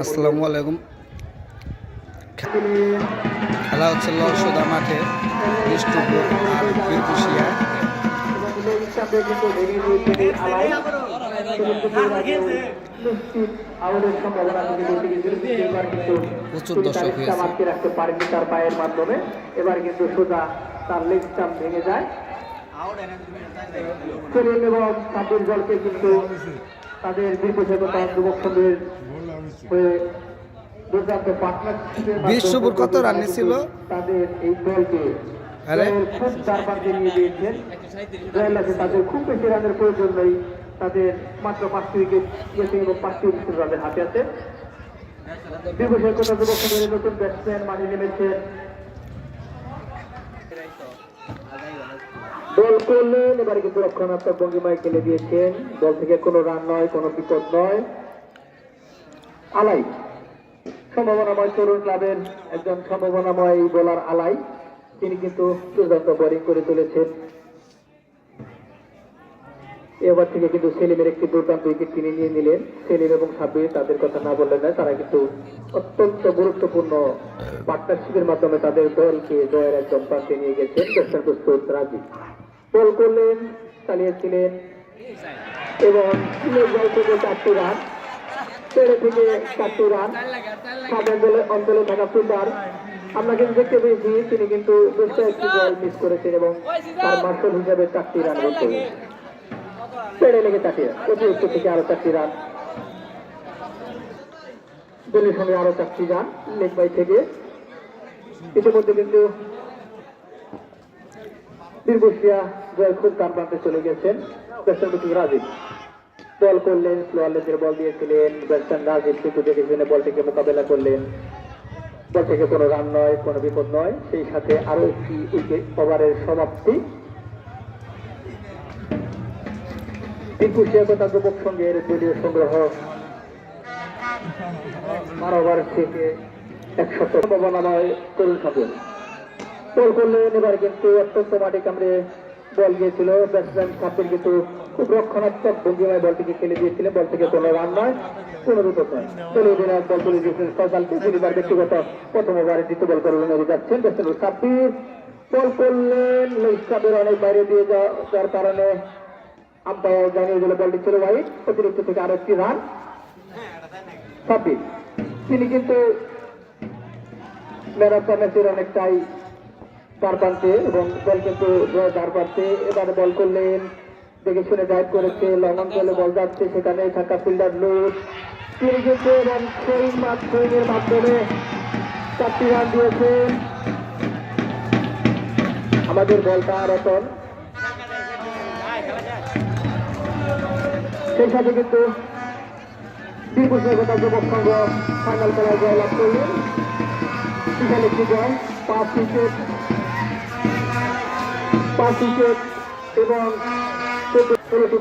আসসালামু আলাইকুম। খেলা হচ্ছে লরসদা মাঠে বিষ্টুপুর আর বীরকুশিয়া। প্রচুর দর্শক হয়েছে। রাখতে পারেনি তার পায়ের মাধ্যমে। এবার কিন্তু সোজা তার লেগ স্টাম্প ভেঙে যায়। সেলিম এবং সাব্বির দলকে কিন্তু তাদের বিপক্ষে যুবক সংঘের হয়ে দুর্দান্ত পার্টনারশিপের বিশ্বপুর কত রান ছিল তাদের এই দলকে খুব চারপাশে নিয়ে দিয়েছেন। তাদের খুব বেশি রানের প্রয়োজন নেই, তাদের মাত্র 5টি উইকেট গেছে এবং 5টি উইকেট তাদের হাতে আছে। বিপক্ষে কোটা যুবক সংঘের নতুন ব্যাটসম্যান মাঠে নেমেছে। দল করলেন, এবারে কিন্তু রক্ষণাত্মক ভঙ্গিমায় খেলে দিয়েছেন। দল থেকে কোনো রান নয়, কোনো বিপদ নয়। আলাই সম্ভাবনাময় তরুণ ক্লাবের একজন সম্ভাবনাময় বোলার আলাই, তিনি কিন্তু দুর্দান্ত বোলিং করে তুলেছেন। এবার থেকে কিন্তু সেলিমের একটি দুর্দান্ত উইকেট তিনি নিয়ে নিলেন। সেলিম এবং সাব্বির তাদের কথা না বললেন না, তারা কিন্তু অত্যন্ত গুরুত্বপূর্ণ পার্টনারশিপের মাধ্যমে তাদের দলকে জয়ের একদম প্রান্তে নিয়ে গেছেন। ব্যাটসম্যান প্রস্তুত রাজি বল করলেন, চালিয়েছিলেন এবং দল থেকে 4টি রান, পেড়ে থেকে 4টি রান। অঞ্চলে থাকা ফিল্ডার আমরা কিন্তু দেখতে পেয়েছি তিনি কিন্তু বেশ কয়েকটি বল মিস করেছেন এবং তার মার্শাল হিসাবে 4টি রান করতে পেড়ে লেগে 4টি রান, অতিরিক্ত থেকে আরো 4টি রান, দলের সঙ্গে আরো 4টি রান লেগ বাই থেকে। ইতিমধ্যে কিন্তু বীরকুশিয়া জয় খুব তার প্রান্তে চলে গেছেন। ব্যাটসম্যান রাজীব বল করলেন, স্লোয়ার লেগের বল দিয়েছিলেন। ব্যাটসম্যান রাজীব কিন্তু দেখে শুনে বলটিকে মোকাবেলা করলেন। বল থেকে কোনো রান নয়, কোনো বিপদ নয়, সেই সাথে আরো একটি উইকেট ওভারের সমাপ্তি। বীরকুশিয়া কোটা যুবক সংঘের দলীয় সংগ্রহ 12 ওভার থেকে 100 সম্ভাবনাময় তরুণ সংঘ বল করলেন। এবার কিন্তু অত্যন্ত মাটি কামড়ে বল গিয়েছিল। ব্যাটসম্যান সাব্বির কিন্তু খুব রক্ষণাত্মক ভঙ্গিমায় বলটিকে খেলে দিয়েছিলেন। বল থেকে কোনো রান নয়, কোনো বিপদ নয়। চলে অধিনায়ক বল তুলে দিয়েছিলেন ফয়সালকে, যিনি তার ব্যক্তিগত প্রথম ওভারে দ্বিতীয় বল করলেন যাচ্ছেন। ব্যাটসম্যান সাব্বির বল করলেন, লেগ স্টাম্পের অনেক বাইরে দিয়ে যাওয়ার কারণে আম্পায়ার জানিয়ে দিল বলটি ছিল ওয়াইড। অতিরিক্ত থেকে আরো একটি রান। সাব্বির তিনি কিন্তু ম্যান অফ দ্য ম্যাচের অনেকটাই তার প্রান্তে এবং বল কিন্তু তার প্রান্তে। এবারে বল করলেন, দেখে শুনে ড্রাইভ করেছে, লং অঞ্চলে বল যাচ্ছে, সেখানে থাকা ফিল্ডার লুট তিনি কিন্তু এবং সুইংয়ের মাধ্যমে 4টি রান দিয়েছেন। আমাদের বলটা রতন, সেই সাথে কিন্তু বীরকুশিয়া কোটা যুবক সংঘ ফাইনাল খেলায় জয়লাভ করলেন। সেখানে একটি জয়, 5 উইকেট এবং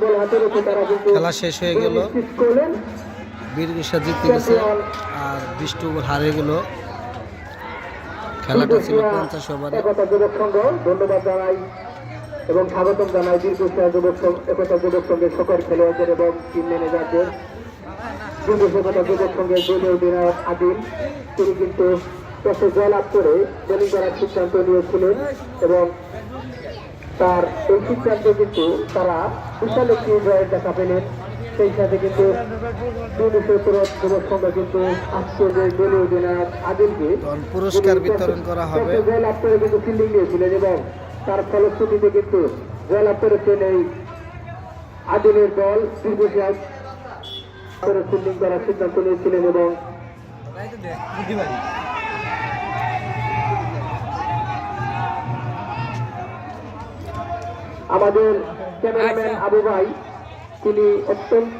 বল হাতে রেখে তারা কিন্তু খেলা শেষ হয়ে গেল, বীরকুশিয়া জিতে গেছে আর বিষ্টুপুর হারিয়ে গেল। খেলাটা ছিল 50 ওভারে। একতা যুবক সংঘ ধন্যবাদ জানাই এবং স্বাগতম জানাই বীরকুশিয়া একতা যুবক সংঘের সকল খেলোয়াড়দের এবং টিম ম্যানেজারদের। বীরকুশিয়া একতা যুবক সংঘের দলীয় অধিনায়ক আদিল, তিনি কিন্তু টসে জয়লাভ করে বোলিং করার সিদ্ধান্ত নিয়েছিলেন এবং তার এই সিদ্ধান্তে কিন্তু তারা বিশাল একটি জয়ের দেখা পেলেন। সেই সাথে কিন্তু যুবক সংঘ কিন্তু আজকে যে দলীয় অধিনায়ক আদিলকে পুরস্কার বিতরণ করা হবে জয়লাভ করে কিন্তু ফিল্ডিং নিয়েছিলেন এবং তার ফলশ্রুতিতে কিন্তু জয়লাভ করেছেন এই আদিলের দল। বীরকুশিয়া ফিল্ডিং করার সিদ্ধান্ত নিয়েছিলেন এবং আমাদের ক্যামেরাম্যান আবু ভাই তিনি অত্যন্ত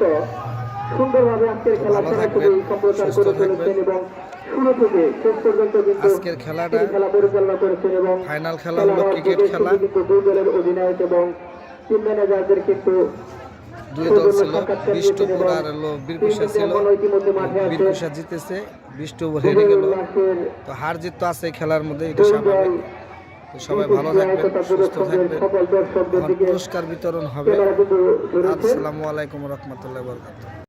সুন্দরভাবে আজকের খেলা সরাসরি সম্প্রচার করে চলেছেন এবং শুরু থেকে শেষ পর্যন্ত কিন্তু আজকের খেলাটা খেলা পরিচালনা করেছেন এবং ফাইনাল খেলা হলো ক্রিকেট খেলা। কিন্তু দুই দলের অধিনায়ক এবং টিম ম্যানেজারদের কিন্তু দুই দল ছিল, বিষ্টুপুর আর হলো বীরকুশিয়া ছিল। বীরকুশিয়া জিতেছে, বিষ্টুপুর হেরে গেল। তো হার জিত তো আছে খেলার মধ্যে, এটা স্বাভাবিক। সবাই ভালো থাকবেন, সুস্থ থাকবেন। পুরস্কার বিতরণ হবে। আসসালামু আলাইকুম রহমতুল্লাহ।